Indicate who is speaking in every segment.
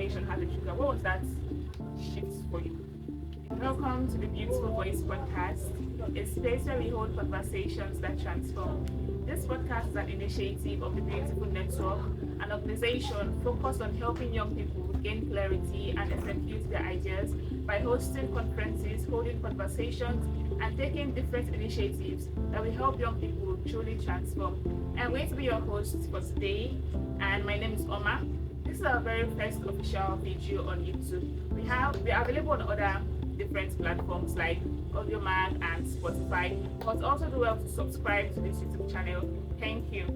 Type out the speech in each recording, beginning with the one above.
Speaker 1: transformation has a trigger? What was that shift for you? Welcome to the Beautiful Voice podcast, a space where we hold conversations that transform. This podcast is an initiative of the Beautiful Network, an organization focused on helping young people gain clarity and execute their ideas by hosting conferences, holding conversations, and taking different initiatives that will help young people truly transform. I'm going to be your host for today, and my name is Oma. This is our very first official video on YouTube. We are available on other different platforms like AudioMac and Spotify, but also do well to subscribe to this YouTube channel. Thank you.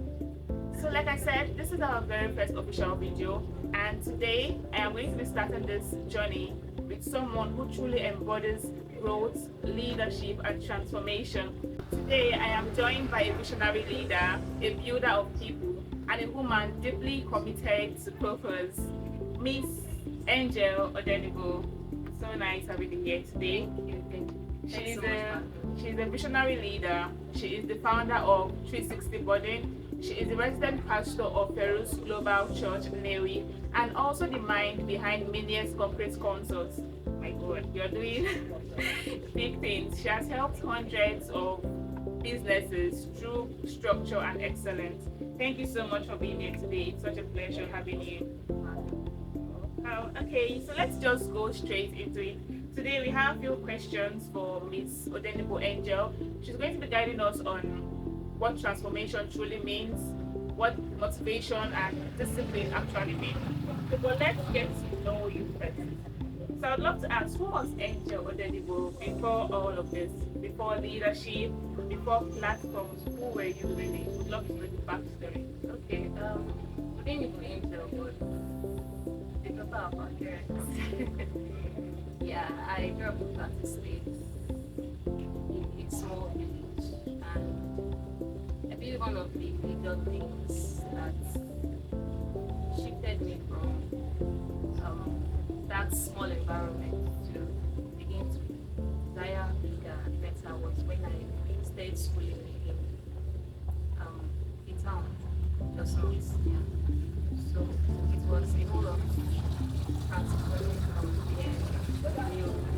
Speaker 1: So like I said, this is our very first official video, and today I am going to be starting this journey with someone who truly embodies growth, leadership, and transformation. Today I am joined by a visionary leader, a builder of people, and a woman deeply committed to purpose, Miss Angel Odenibo. So nice having you here today. She's a visionary leader. She is the founder of 360 Budding. She is the resident pastor of Ferus Global Church, Newi, and also the mind behind Miniers Corporate Consults. My God, you're doing big things. She has helped hundreds of businesses through structure and excellence. Thank you so much for being here today. It's such a pleasure having you. Okay, so let's just go straight into it. Today we have a few questions for Miss Odenibo Angel. She's going to be guiding us on what transformation truly means, what motivation and discipline actually mean. So, but let's get to know you first. So I'd love to ask, who was Angel Odenibo before all of this? Before leadership, before platforms, who were you really? Would love to know the backstory.
Speaker 2: Okay, Odenibo Angel was the daughter of my parents. Yeah, I grew up in Plateau State in a small village, and I believe one of the major things that shifted me from that small environment to begin to desire bigger and better was when I started schooling in town, just north. Yeah. So it was a whole of transferring from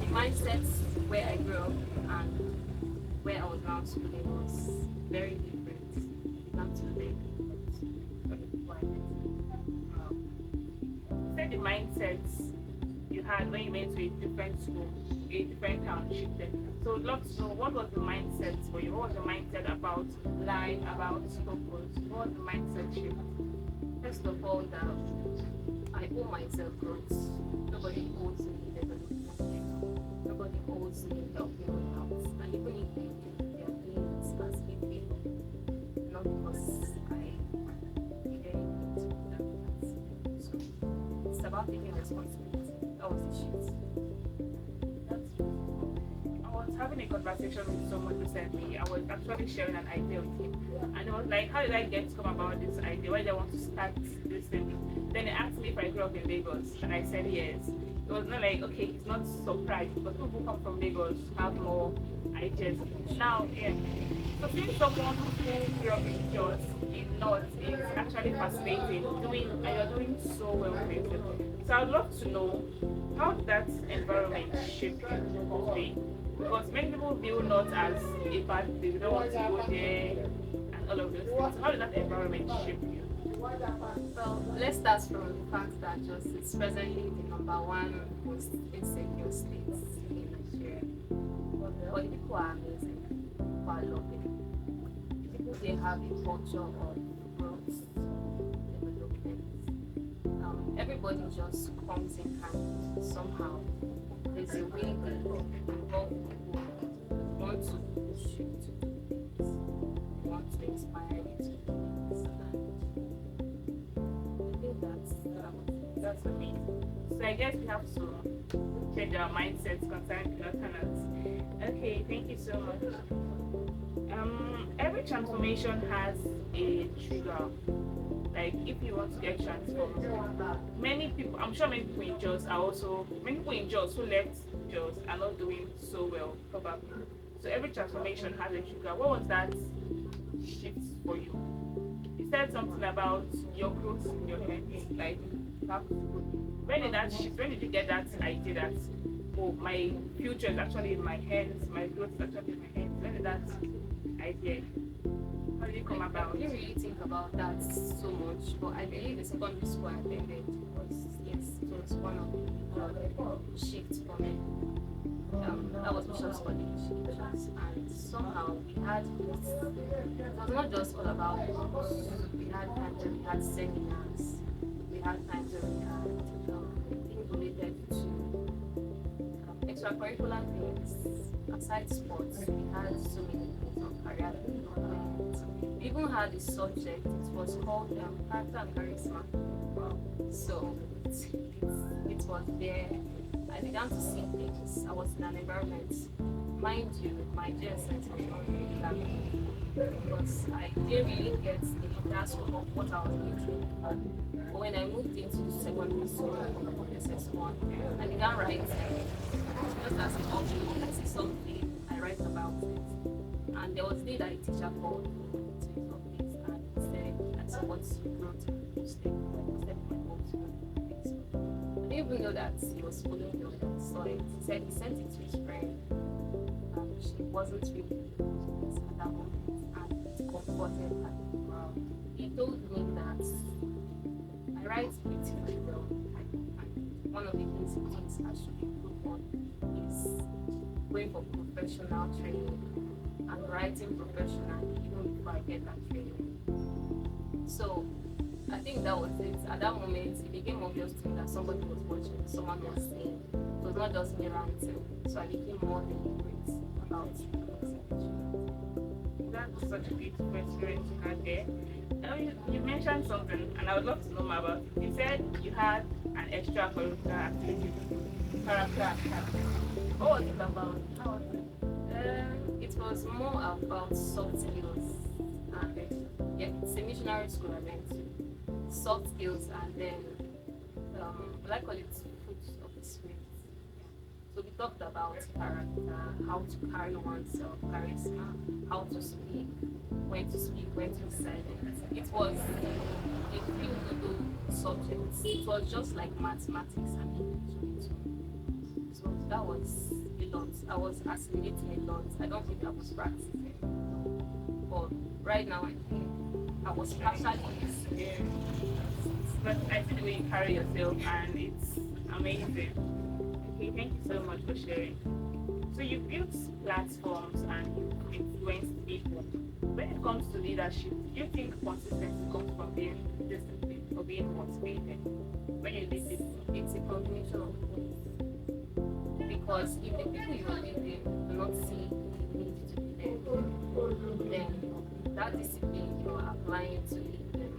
Speaker 2: the mindsets where I grew up and where I was now schooling was very different. Not too big.
Speaker 1: Say the mindsets you had when you went to a different school, a different town shifted. So I'd love to know, what was the mindset for you? What was the mindset about life, about purpose? What was the mindset shift?
Speaker 2: First of all, that I owe myself growth. Nobody owes me development. Nobody owes me helping me out. And even if they are doing it as if they know, not because I did anything to them. So it's about taking responsibility. That was the shift.
Speaker 1: I was having a conversation with someone recently. I was actually sharing an idea with him. And it was like, how did I get to come about this idea? Why did I want to start this thing? Then he asked me if I grew up in Lagos. And I said yes. It was not like, okay, he's not surprised because people who come from Lagos have more ideas. Now, yeah. So seeing someone who grew up in Jos, in North, is actually fascinating. And you're doing so well with it. So I'd love to know, how did that environment shape you today? Because many people view North as a bad place. They don't want to go there and all of those things. So how did that environment shape you?
Speaker 2: Well, let's start from the fact that Jos is presently the number one most insecure state in Nigeria. But the people are amazing. People are loving. The people, they have a culture of growth, development. Everybody just comes in hand somehow. There's a way that involve people want to push you to do things, want to inspire you to do things.
Speaker 1: That's amazing. So I guess we have to change our mindsets concerning Northerners. Okay, thank you so much. Every transformation has a trigger. Like if you want to get transformed, many people, I'm sure many people in Jos who left Jos are not doing so well, probably. So every transformation has a trigger. What was that shift for you? You said something about your growth in your head, like you have to When did that shift? When did you get that idea that, oh, my future is actually in my hands, my growth is actually in my hands? When did that idea? How did it come
Speaker 2: I
Speaker 1: about?
Speaker 2: didn't really think about that so much, but I believe the secondary school I attended was, yes, it was one of the shifts for me. That was Bishop's College, and somehow we had this. It was not just all about books. We had times where we had seminars. We had times where we had things related to extracurricular things. Aside sports, we had so many things on career development. We even had a subject. It was called character and charisma. So it was there. I began to see things. I was in an environment. Mind you, my GSS was not really that good because I didn't really get the grasp of what I was into. But when I moved into secondary school, SS1, I began writing. Just as a hobby, I see something, I write about it. And there was a day that a teacher called me to his office and he said, I saw what you wrote and posted my notes on Facebook. I didn't even know that he was following me when I saw it. He said he sent it to his friend. She wasn't really close at that moment and it comforted her. He told me that I write beautifully well. And one of the things he thinks I should improve on is going for professional training and writing professionally even before I get that training. So I think that was it. At that moment, it became obvious to me that somebody was watching, someone was saying. It was not just me ranting. So I became more deliberate about it.
Speaker 1: That's such a beautiful experience you had there. Now you mentioned something, and I would love to know more about it. You said you had an extracurricular activity, character activity. What was it about? How was it?
Speaker 2: It was more about soft skills. And yeah, it's a missionary school I went to. Soft skills and then, I call it fruits of the spirit. So we talked about character, how to carry oneself, charisma, how to speak, when to be silent. It was a few little subjects. It was just like mathematics and English. So that was a lot. I was assimilating a lot. I don't think I was practicing. But right now I think I was partially
Speaker 1: Yeah. But I see the way you carry yourself, and it's amazing. Okay, thank you so much for sharing. So you built platforms and you influenced people. When it comes to leadership, do you think consistency comes from being disciplined or being motivated? When you lead people,
Speaker 2: it's a combination of both. Because if the people you are leading do not see the need to be there, then that discipline you are applying to lead them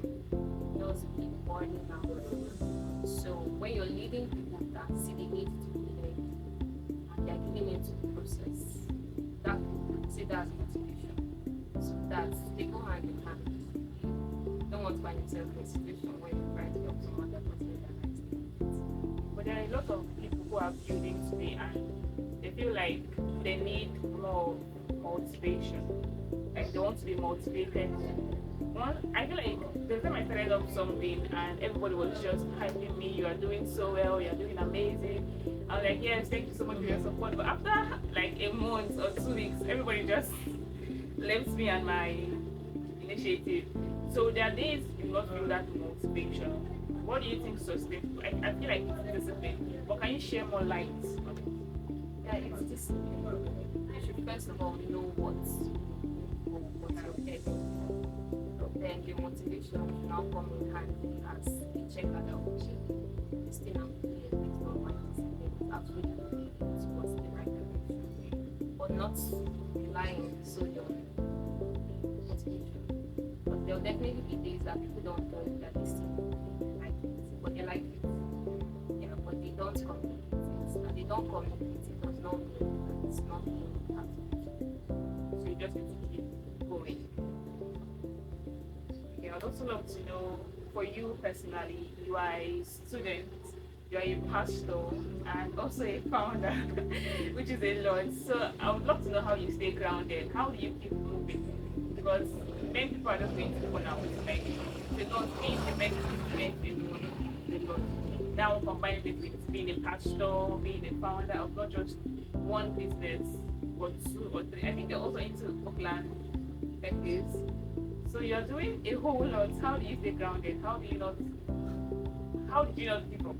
Speaker 2: just be burning out. So when you're leading people that see the need to be there and they're giving into the process, that see that's motivation. So that they go hand in hand. You don't want to find yourself in a situation where you try to help someone that doesn't realize it.
Speaker 1: but there are a lot of people who are building today and they feel like they need more motivation. Like they want to be motivated. I feel like the time I started up something and everybody was just hyping me, you are doing so well, you're doing amazing. I was like, yes, thank you so much for your support. But after like a month or 2 weeks, everybody just left me and my initiative. So there are days you not feel that motivation. What do you think sustains? I feel like it's discipline. But can you share more light on it?
Speaker 2: Yeah, it's discipline. You should first of all know what you're getting. Then the motivation will now come in handy as a check that will check. This thing I'm doing based on my discipline is absolutely towards the right direction. But not relying solely on motivation. But there will definitely be days that people don't know that they see like it, but they like it. Yeah, but they don't communicate it. And they don't communicate it does not mean that it's not being active.
Speaker 1: So you just need to keep going. Okay, I'd also love to know, for you personally, you are a student, you are a pastor, and also a founder, which is a lot. So I would love to know how you stay grounded. How do you keep moving? Because many people are just going to burn out. Like, they don't think the mental strength is a lot. now combine it with being a pastor, being a founder of not just one business, but two or three. I think you're also into Oakland decades. So you're doing a whole lot. How do you stay grounded? How did you not give up?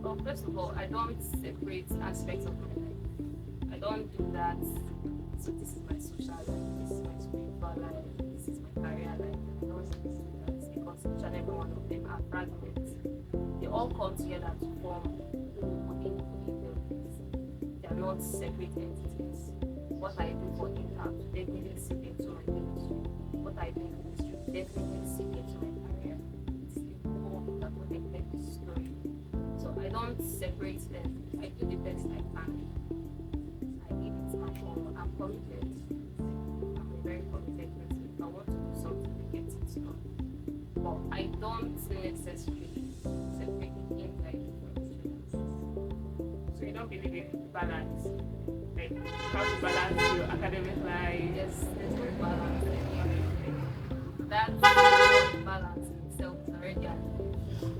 Speaker 2: Well, first of all, I don't separate aspects of my life. I don't do that. So this is my social life, this is my spiritual life, this is my career life. I don't do that because each and every one of them are fragments. They all come together to form who individuals. They are not separate entities. What I do for impact definitely seep into my ministry. What I do in ministry definitely seep into my career. It's the whole that connected the story. So I don't separate them. I do the best I can. I give it my all. I'm committed. I'm a very committed person. If I want to do something, I get it done. But I don't necessarily separate it in like different things.
Speaker 1: So you don't believe in balance, like how to balance your academic life.
Speaker 2: There's no balance there. That balance in itself is already an illusion.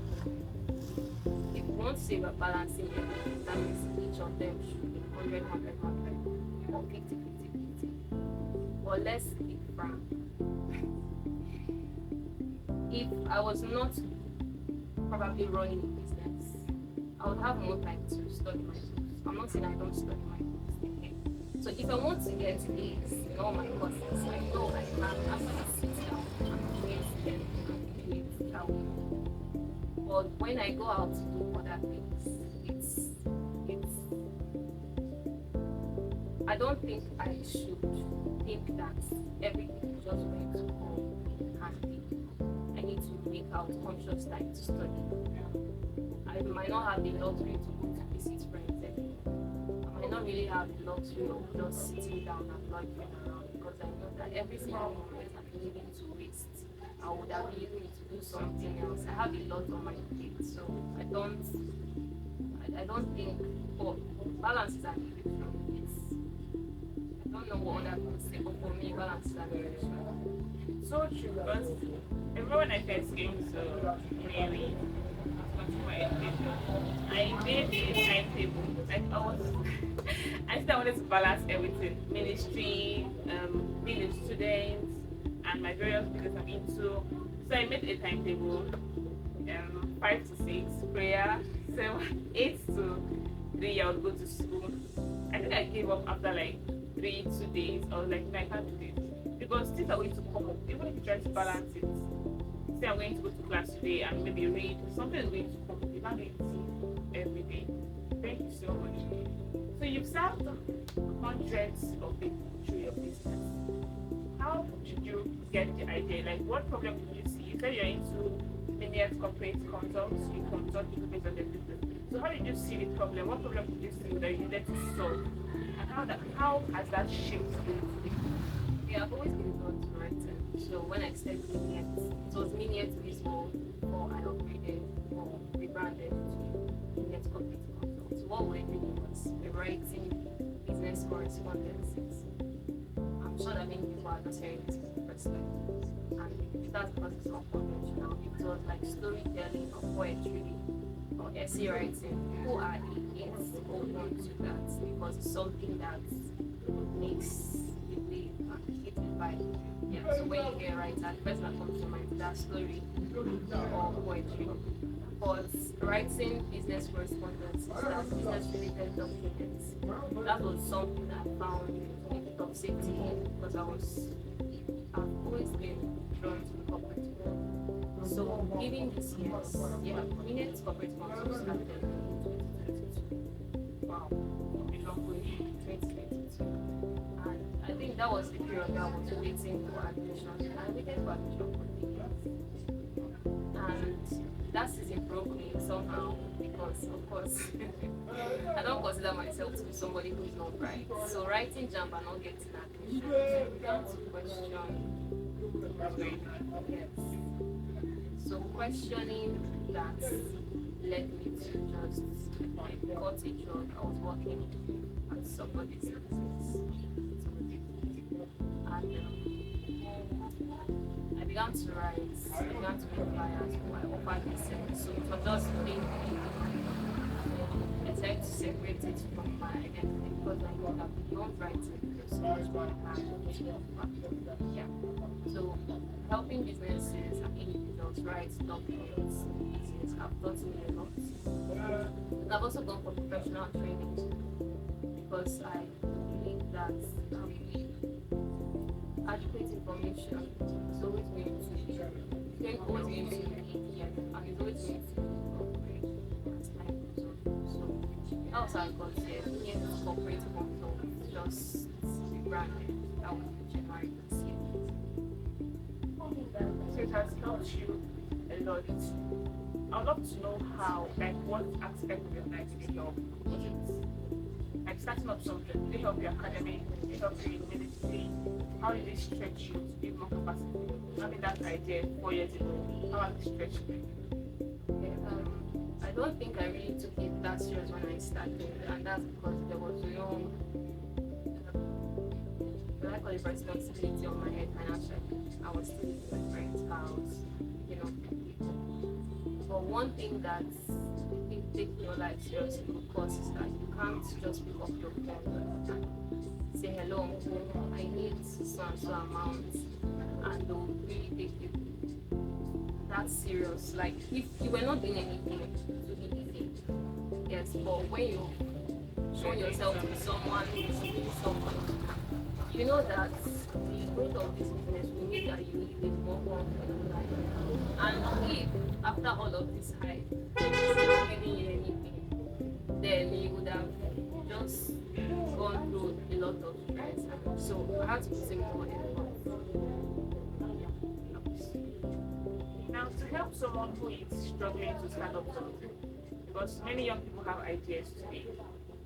Speaker 2: If you want to say we're balancing everything, that means each of them should be 100, 100, 100 or 50, 50, 50. But let's be frank. If I was not probably running a business, I would have more time to study my books. I'm not saying I don't study my books. Okay? So if I want to get A's in all my courses, I know I can actually sit down and create them and create that way. But when I go out to do other things, it's I don't think I should think that everything is just going to go handy. I need to make out conscious time to study. I might not have the luxury to go to visit friends anymore. I might not really have the luxury of just sitting down and loitering around because I know that every single moment I'm leaving to waste. I would have been able to do something else. I have a lot on my plate, so I don't think balance is an illusion. I don't know what other people say, but for me, balance is an illusion.
Speaker 1: So true, because remember when I first came to Mary, consumer education, I made a timetable. Like I said I wanted to balance everything: ministry, being a student, and my various business I'm into. So I made a timetable: 5 to 6 prayer, 7, 8 to 3 I would go to school. I think I gave up after like 2 days. I was like, no, I can't do this because things are going to come up. Even if you try to balance it, say I'm going to go to class today and maybe read, something is going to come up. You can't do it every day. Thank you so much. So you've served hundreds of people through your business. How did you get the idea? Like, what problem did you see? You said you're into many corporate consults, you consult people based on their business. So how did you see the problem? What problem did you see that you needed to solve? And how has that shaped you today?
Speaker 2: Yeah, I've always been drawn to writing. So when I started Miniet, it was Miniet Visible before I upgraded or rebranded to Miniet Corporate Consult. So what we're doing was we're writing business correspondences. I'm sure that many people are just hearing this for the first time. And that's because it's not conventional. It was like storytelling or poetry or essay writing. People are against open to that because it's something that makes you live and keep it vibe. Yeah, so when you hear writer, the first that comes to mind is that story or poetry. But writing business correspondence, that's business related documents. That was something I found a bit of safety in because I've always been drawn to the corporate world. So given these years, yeah, Miniet Corporate Consult started in 2022. Wow, a long way, 2022. And I think that was the period that I was waiting for admission. I waited for admission for 3 years. And that season broke me somehow because, of course, I don't consider myself to be somebody who's not bright. So writing jump and not getting admission, I began to question. Yes. So questioning that led me to just got a job. I was working at somebody's business. And I began to write, I began to make flyers for my offer myself. So it was just plain tried to separate it from my identity because I know that beyond writing, there's so much more I have. Yeah. So helping businesses and individuals write documents have taught me a lot. I've also gone for professional training because I believe that adequate information is always going to be always going to be easier and it's always going to be incorporated as time goes on. So that was how I got here. Here is corporate control, just rebranded. That was January this year.
Speaker 1: So it has helped you a lot. I would love to know how, like what aspect of your life did it help? Was it like starting up something? Did it help your academic? Did it help you in ministry? How did it stretch you to build more capacity? Having that idea 4 years ago, how has it stretched you?
Speaker 2: I don't think I really took it that serious when I started, and that's because there was no I call it responsibility on my head financially. I was still in my friend's house, you know. But one thing that I think takes your life seriously, of course, is that you can't just pick up your phone and say hello, uncle, I need so and so amount, and they'll really take it that serious. Like if you were not doing anything to be easy, yes, but when you show yourself to someone who's doing something, you know that the growth of this business will need that you live a more confident life. And if after all of this hype, you're not giving you anything, then you would have just gone through a lot of stress. And so I had to put in more effort.
Speaker 1: Now, to help someone who is struggling to start up something, because many young people have ideas today.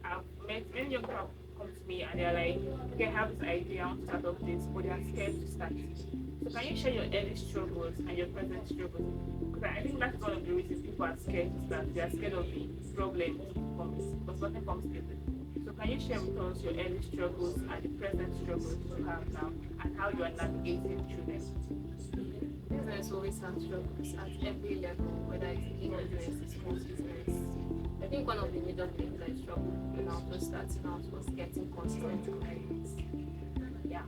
Speaker 1: I've met many young people come to me and they're like, okay, I have this idea, I want to start up this, but they are scared to start it. So can you share your early struggles and your present struggles? Because I think that's one of the reasons people are scared to start. They are scared of the problem comes, because nothing comes easy. So can you share with us your early struggles and the present struggles you have now and how you are navigating through them?
Speaker 2: Business always has struggles at every level, whether it's big business, small business. I think one of the major things I struggled when I was starting out was getting constant clients. Yeah.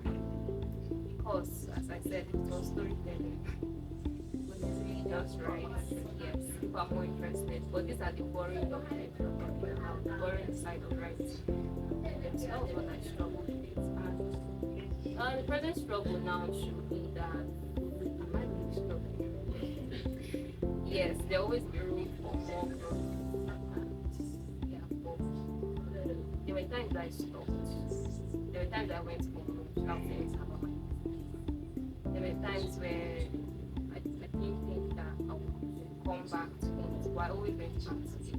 Speaker 2: Because, as I said, it was storytelling. But it's really just right. Yes, people are more interested. But these are the boring documents, the boring side of writing. So that was what I struggled with. And the present struggle now should be that am I really struggling? Yes, there always be room for more growth. There were times I stopped. There were times I went home shouting about my business. There were times where I didn't think that I would come back to it, but I always went back to it.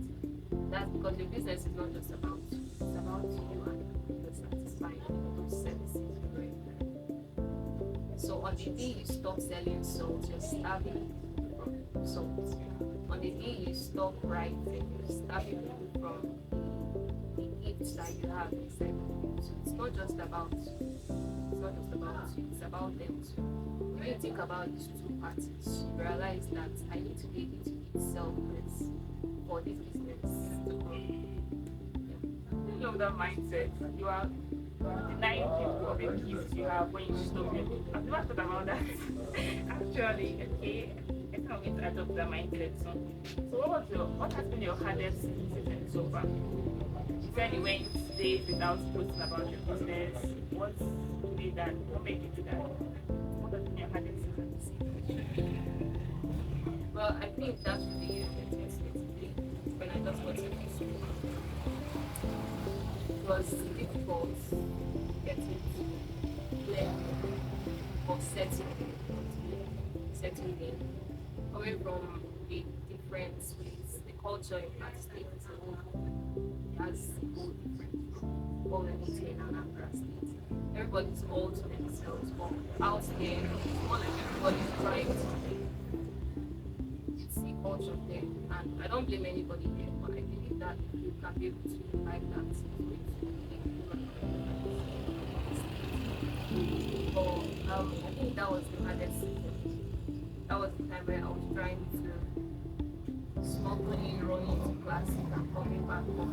Speaker 2: That's because your business is not just about you, it's about you and the satisfying those services you render. So on the day you stop selling salt, you're starving from salt. On the day you stop writing, you're starving from that you have inside. So it's not just about you. It's not just about you. It's about them too. When you think about these two parties, you realize that I need to be able to be selfless for this business to grow.
Speaker 1: I love that mindset. You are denying people of the gifts you have when you stop it. I've never thought about that. Actually, okay. I think I'm going to adopt that mindset soon. So what has been your hardest season so far? Is there any Wednesdays without posting about your business? What made that? What made you do that? What has been your hardest season?
Speaker 2: Well, I think that should be when I just got into school. It was difficult getting to learn or setting in away from the different ways, the culture in that state is a whole has all different from what we're meeting in Anambra State. Everybody's all to themselves, but out there, it's more like everybody's trying to see culture there. And I don't blame anybody here, but I believe that you can be able to like that. So I think that was the hardest season. That was the time where I was trying to smuggling, running to classes and coming back home.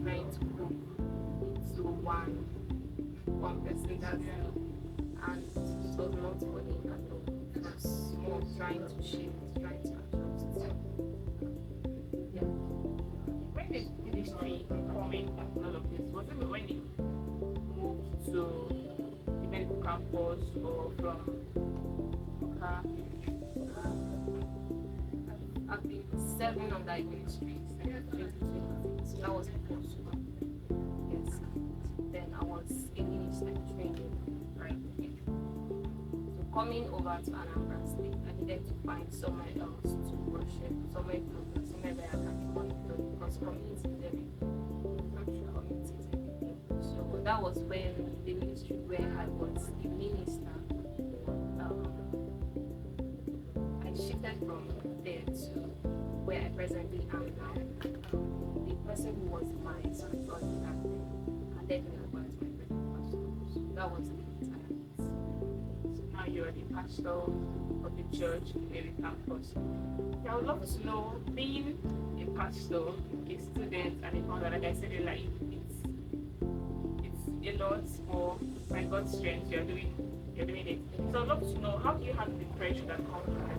Speaker 2: trying to group into one person that's me. And it was not funny at all. It was more trying to shift, trying to adjust. Yeah.
Speaker 1: When did ministry come in and all of this? Was it when you moved to the medical campus or from
Speaker 2: I've been serving on that ministry since 2020. So that was before school. Yes. Then I was a minister training. Right. So coming over to Anambra State, I needed to find somewhere else to worship, somewhere closer, somewhere where I can be monitored because community is everything. Community is everything. So that was when the ministry where I was the minister. I shifted from there to where I presently am now. The person who was my spiritual leader handed me over to my present pastor. So that was the entire piece.
Speaker 1: So now you're the pastor of the church in the campus. I would love to know, being a pastor, a student, and a founder, like I said, like it's a lot for by God's strength. You're doing it. So I'd love to know, how do you handle the pressure that comes from it?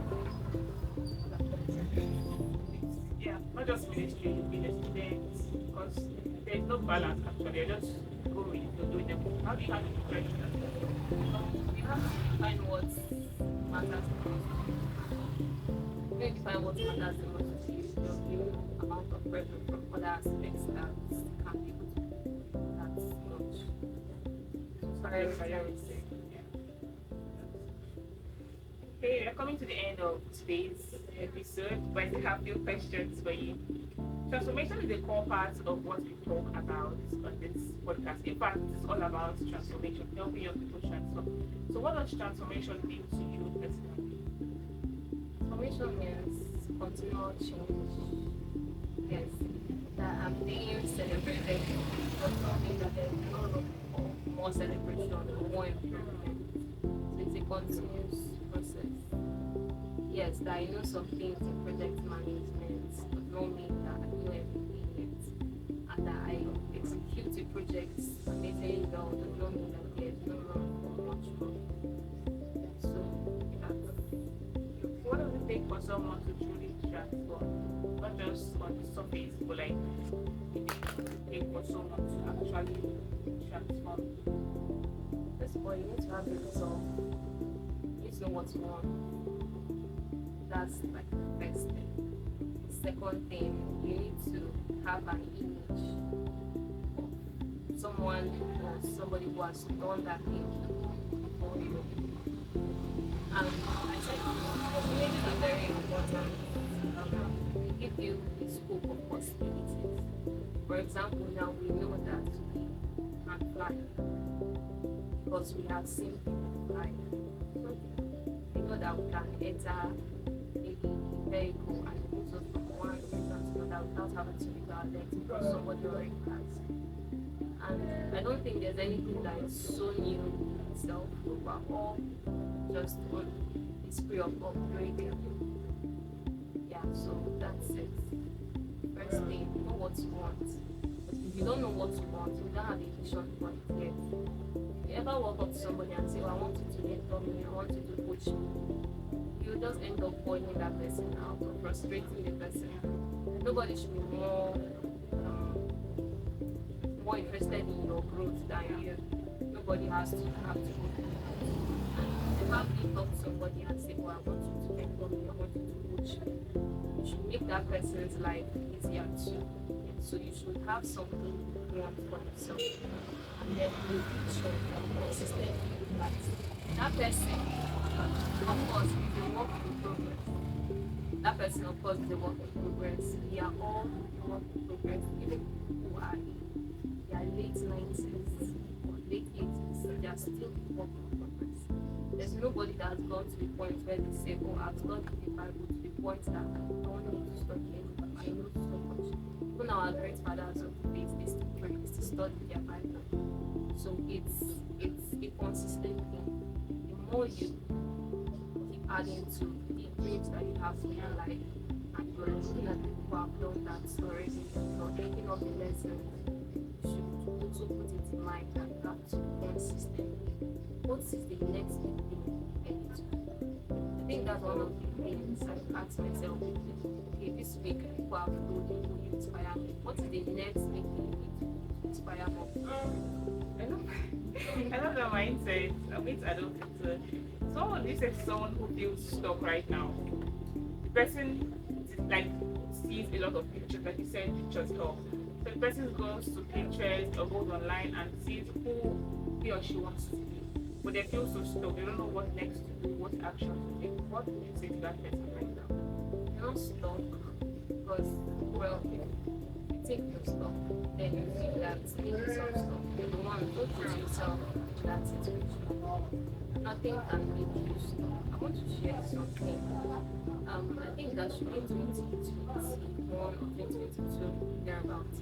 Speaker 1: Yeah, not just ministry, being a student, because there's no balance actually. You're just going, you're doing everything. How do you handle the pressure that comes from it?
Speaker 2: You have to define what matters the most. When you define what matters the most to you, there'll be no amount of pressure from other aspects that can be put that much.
Speaker 1: Priority. Okay, we're coming to the end of today's episode, but I still have a few questions for you. Transformation is a core part of what we talk about on this podcast. In fact, it's all about transformation, helping young people transform. So, what does transformation mean to you personally?
Speaker 2: Transformation means continual change. Yes, that I'm being celebrated, but something that there's no room for more celebration or more improvement. So it's a continuous process. Yes, that I know some things in project management does not mean that I know everything yet. And that I execute the projects amazingly well does not mean that there's no room for much more. So
Speaker 1: What does it take for someone to truly transform? Not just on the surface, but like, what does it take for someone to actually transform?
Speaker 2: first of all, you need to have a resolve. You need to know what you want. That's like the first thing. The second thing, you need to have an image of someone or somebody who has done that thing for you. And I said, images are very important. They give you the scope of possibilities. For example, now we know that we can fly because we have seen people fly. So we know that we can enter maybe a vehicle and it moves us from one region to another without having to use our legs because somebody already has. And I don't think there's anything that is so new in itself. We're all just on the spree of upgrading. Yeah, so that's it. First thing, know what you want. But if you don't know what you want, you don't have a vision for it yet. If you ever walk up to somebody and say, well, I want you to mentor me, I want you to coach me, you'll just end up boiling that person out or frustrating the person. Nobody should be more interested in your growth than you. Nobody has to have to go. If you talk to somebody and say, well, I want you to mentor me, I want you to coach me, you should make that person's life easier too. So you should have something you want for yourself. And then make sure that consistently with that person, of course, is a work in progress. That person, of course, is a work in progress. We are all a work in progress. Even who are in their late 90s or late 80s, they are still a work in progress. There's nobody that has gone to the point where they say, oh, I've studied the Bible to the point that I don't need to study anymore. I know so much. Even our great fathers of the faith, they still pray, they still study their Bible. So it's a consistent thing. The more you keep adding to the dreams that you have in your life, and you're looking at people who have done that already, you're taking up of the lessons, you should also put it in mind that you have to consistently. What is the next big thing I need to do? I think that's one of the things I ask myself. Okay, this week people have told you you inspire me. What is the next big thing you need to inspire more?
Speaker 1: I know. I love that mindset. I mean, I don't think so. So, this is someone who feels stuck right now. The person like sees a lot of pictures, like you said, pictures help. So the person goes to Pinterest or goes online and sees who he or she wants to be, but they feel so stuck. They don't know what next to do, what action to take. What do you say to that person right now?
Speaker 2: You're not stuck because, well, if you think you're stuck, then you feel that making yourself stuck. You're the one who puts yourself in that situation. Nothing can make you stuck. I want to share something. I think that should be 2021 or 2022 thereabouts.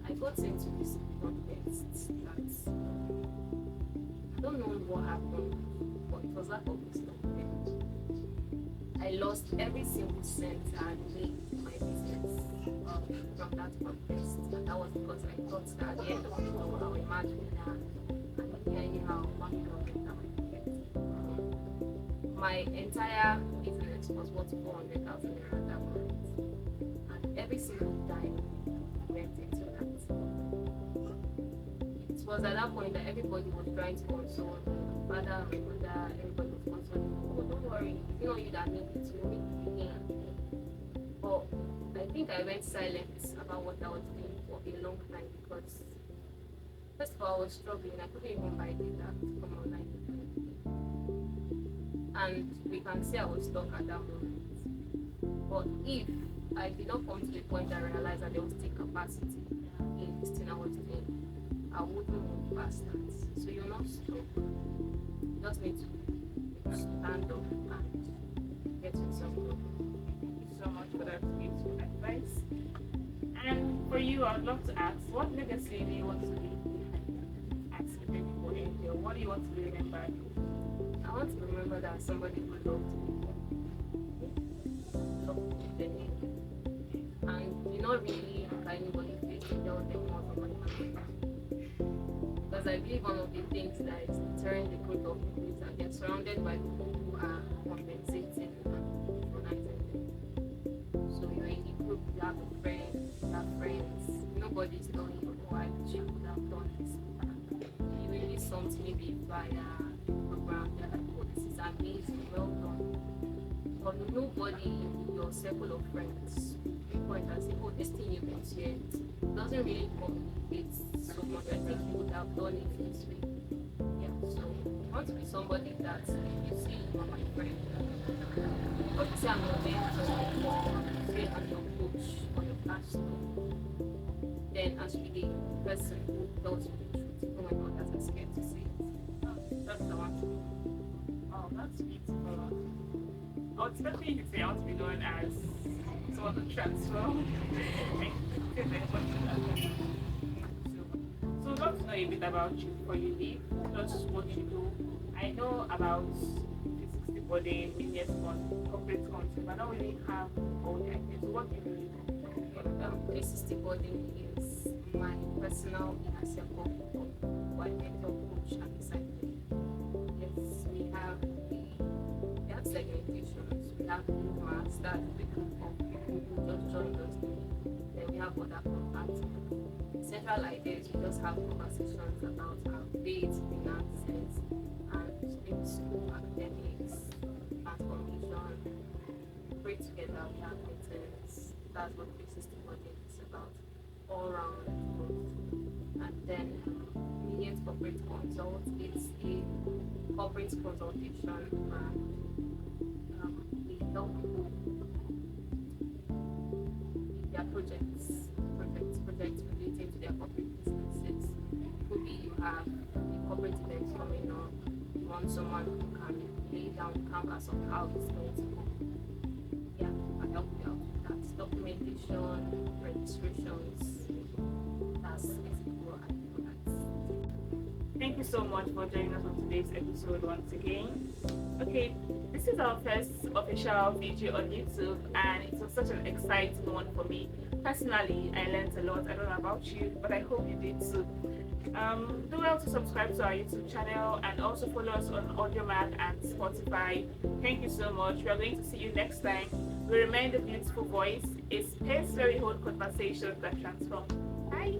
Speaker 2: I got into this context that I don't know what happened, but it was lack of wisdom. I lost every single cent I had made in my business from that contest, and that was because I thought that at the end of the day, I would imagine that and anyhow, money will get that my entire business was worth 400,000 naira at that moment, and every single time I went into that, it was at that point that everybody was trying to console me. My father, my mother, everybody was consoling me. Oh, don't worry, it's not you that need it, you need it again. But I think I went silent about what I was doing for a long time because, first of all, I was struggling. I couldn't even buy data from online. And we can say I was stuck at that moment. But if I did not come to the point that I realized that there was still capacity in this thing I was doing, I wouldn't move past that. So you're not stuck. You just need to stand up and get yourself going.
Speaker 1: Thank you so much for that beautiful advice. And for you, I'd love to ask, what legacy do you want to leave behind? Ask the people in here, what do you want to be remembered?
Speaker 2: I want to remember that somebody who loved me, and you not really look at anybody face to tell them more somebody can. Because I believe one of the things that is deterring the growth of people is that they're surrounded by people who are compensating and patronizing them. So you're in the group, you have a friend, you have friends, nobody's telling you, oh, I wish I would have done this. You really something maybe via program, they're like, oh, this is amazing, well done. But nobody in your circle of friends point and say, oh, this thing you put here doesn't really communicate so much. I think you would have done it this way. Yeah, so you want to be somebody that if you say you are my friend, or you say I'm your mentor, or you say I'm your coach or your pastor, then actually the person who tells you the truth, even when others are scared to say it. That's the one.
Speaker 1: Oh, that's beautiful. Oh, especially if you say I want to be known as someone to transform. So, I'd love to know a bit about you before you leave, just what you do. I know about 360 Body, Business Fund, Corporate Council, but I don't really have all the ideas. So, what do you really do?
Speaker 2: 360 Body is my personal inner circle who I mentor, coach, and disciple. Yes, we have segmentations. We have group mass, that's the group of people who just joined us. Then we have other contacts. Central idea is we just have conversations about our faith, finances, and maybe school academics, transformation. We pray together, we have meetings. That's what 360 Body is about, all around growth. And then Millions Corporate Consult, it's a corporate consultation and we help people with their projects relating to their corporate businesses. Could be you have a corporate event coming up, you want someone who can lay down the canvas of how it's going to go. Yeah, I help you out with that. Documentation, registrations, that's basically what I do.
Speaker 1: Thank you so much for joining us on today's episode once again. Okay, this is our first official video on YouTube, and it was such an exciting one for me. Personally, I learned a lot. I don't know about you, but I hope you did too. Do well to subscribe to our YouTube channel and also follow us on AudioMac and Spotify. Thank you so much. We are going to see you next time. We remain the beautiful voice. A space where we hold conversations that transform. Bye.